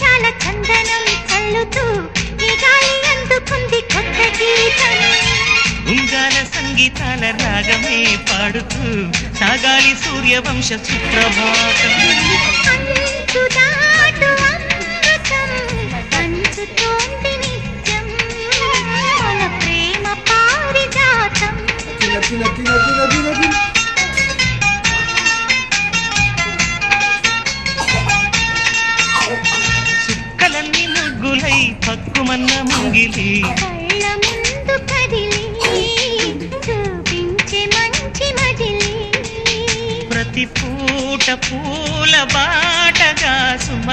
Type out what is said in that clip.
సంతోషాల చందనం చల్లుతూ ఈ గాలి అందుకుంది కొత్త గీతం. ఉంగాల సంగీతాల రాగమే పాడుతూ సాగాలి సూర్యవంశ సుప్రభాతం. అంతుదాటు అమృతం పంచుతోంది నిత్యం మన ప్రేమ పారిజాతం. చుక్కలన్నీ ముగ్గులై పక్కుమన్న ముంగిలి కళ్ళ ముందు కదిలి చూపించే మంచి మజిలీ. ప్రతి పూట పూల బాటగా సుమ